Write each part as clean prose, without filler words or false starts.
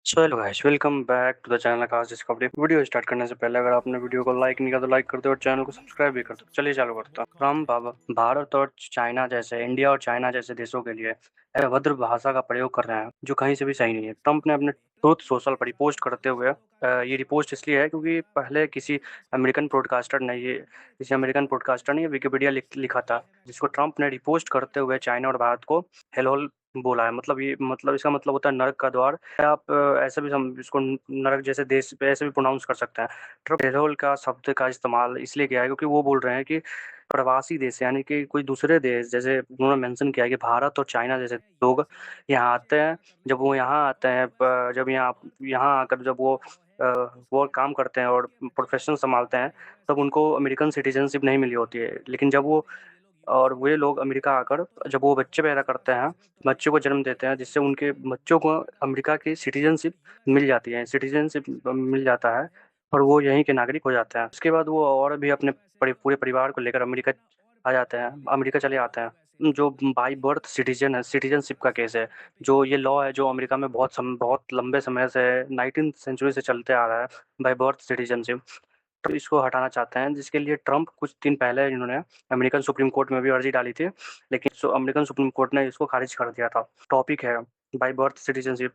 So hello guys, welcome back to the channel Akash discovery. Video start करने से पहले अगर आपने वीडियो को लाइक नहीं किया तो लाइक कर दो और चैनल को सब्सक्राइब भी कर दो। चलिए चालू करते हैं। ट्रम्प अब भारत और चाइना जैसे इंडिया और चाइना जैसे देशों के लिए अभद्र भाषा का प्रयोग कर रहे हैं जो कहीं से भी सही नहीं है। ट्रम्प ने अपने ट्रूथ सोशल पर रिपोस्ट करते हुए ये रिपोस्ट इसलिए है क्योंकि पहले किसी अमेरिकन ब्रॉडकास्टर ने विकिपीडिया लिखा था, जिसको ट्रम्प ने रिपोस्ट करते हुए चाइना और भारत को हेल बोला है। मतलब इसका मतलब होता है नरक का द्वार। आप ऐसे भी इसको नरक जैसे देश पे ऐसे भी प्रोनाउंस कर सकते हैं। ट्रम्प पेरोल का शब्द का इस्तेमाल इसलिए किया है क्योंकि वो बोल रहे हैं कि प्रवासी देश यानी कि कोई दूसरे देश, जैसे उन्होंने मेंशन किया है कि भारत और चाइना जैसे लोग यहाँ आते हैं। जब वो यहाँ आते हैं जब यहाँ आकर जब वो काम करते हैं और प्रोफेशन संभालते हैं, तब उनको अमेरिकन सिटीजनशिप नहीं मिली होती है। लेकिन जब वो और वे लोग अमेरिका आकर जब वो बच्चे पैदा करते हैं, बच्चे को जन्म देते हैं, जिससे उनके बच्चों को अमेरिका की सिटीजनशिप मिल जाती है, सिटीजनशिप मिल जाता है और वो यहीं के नागरिक हो जाते हैं। उसके बाद वो और भी अपने पूरे परिवार को लेकर अमेरिका आ जाते हैं, अमेरिका चले आते हैं। जो बाई बर्थ सिटीजन है, सिटीजनशिप का केस है। जो ये लॉ है जो अमेरिका में बहुत लंबे समय से 19th सेंचुरी से चलते आ रहा है, बाई बर्थ सिटीजनशिप। तो इसको हटाना चाहते हैं, जिसके लिए ट्रम्प कुछ दिन पहले इन्होंने अमेरिकन सुप्रीम कोर्ट में भी अर्जी डाली थी, लेकिन अमेरिकन सुप्रीम कोर्ट ने इसको खारिज कर दिया था। टॉपिक है बाय बर्थ सिटीजनशिप।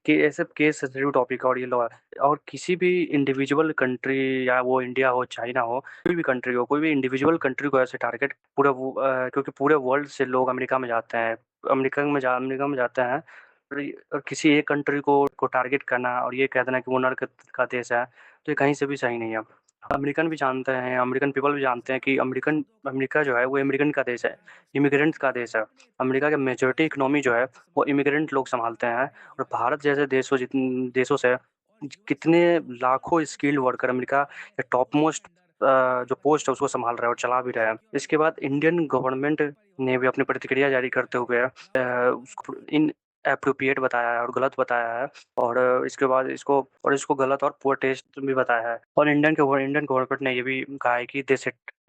ऐसे केस सेंसिटिव टॉपिक है और ये लॉ है। और किसी भी इंडिविजुअल कंट्री, या वो इंडिया हो चाइना हो, कोई भी कंट्री हो, कोई भी इंडिविजुअल कंट्री को ऐसे टारगेट क्योंकि पूरे वर्ल्ड से लोग अमेरिका में जाते हैं, अमेरिका में जाते हैं। और किसी एक कंट्री को टारगेट करना और ये कह देना कि वो नर्क का देश है, तो ये कहीं से भी सही नहीं है। अमेरिकन भी जानते हैं, अमेरिकन पीपल भी जानते हैं कि अमेरिका जो है वो इमिग्रेंट का देश है, इमिग्रेंट का देश है। अमेरिका के मेजोरिटी इकोनॉमी जो है वो इमिग्रेंट लोग संभालते हैं। और भारत जैसे देशों से कितने लाखों स्किल्ड वर्कर अमेरिका के टॉप मोस्ट जो पोस्ट है उसको संभाल रहे हैं और चला भी रहे हैं। इसके बाद इंडियन गवर्नमेंट ने भी अपनी प्रतिक्रिया जारी करते हुए उसको इन अप्रोप्रिएट बताया है और गलत बताया है। और इसको गलत और पुअर टेस्ट भी बताया है। और इंडियन गवर्नमेंट ने ये भी कहा है कि दे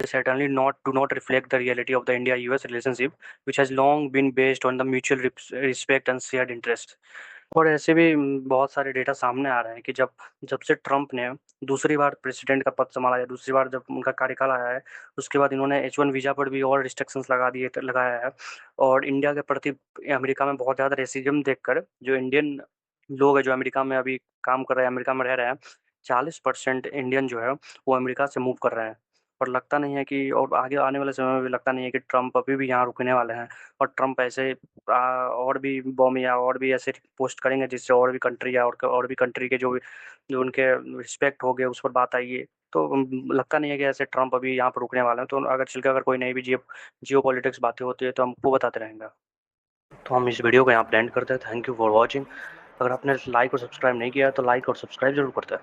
certainly not do not reflect the reality of the India-US relationship, which has long been based on the mutual respect and shared interest। और ऐसे भी बहुत सारे डेटा सामने आ रहे हैं कि जब जब से ट्रम्प ने दूसरी बार प्रेसिडेंट का पद संभाला है, दूसरी बार जब उनका कार्यकाल आया है, उसके बाद इन्होंने H1 वीज़ा पर भी और रिस्ट्रिक्शंस लगाया है। और इंडिया के प्रति अमेरिका में बहुत ज़्यादा रेसिज्म देखकर जो इंडियन लोग हैं जो अमेरिका में अभी काम कर रहे हैं, अमेरिका में रह रहे हैं, 40% इंडियन जो है वो अमेरिका से मूव कर रहे हैं। और लगता नहीं है कि और आगे आने वाले समय में भी लगता नहीं है कि ट्रम्प अभी भी यहाँ रुकने वाले हैं। और ट्रम्प ऐसे और भी बॉम्ब या और भी ऐसे पोस्ट करेंगे जिससे और भी कंट्री या और भी कंट्री के जो उनके रिस्पेक्ट हो गए उस पर बात आई है। तो लगता नहीं है कि ऐसे ट्रम्प अभी यहाँ पर रुकने वाले हैं। तो अगर कोई नई भी जियो पॉलिटिक्स बातें होती है तो हम आपको बताते रहेंगे। तो हम इस वीडियो को यहाँ पर एंड करते हैं। Thank you for watching. अगर आपने लाइक और सब्सक्राइब नहीं किया तो लाइक और सब्सक्राइब जरूर करते हैं।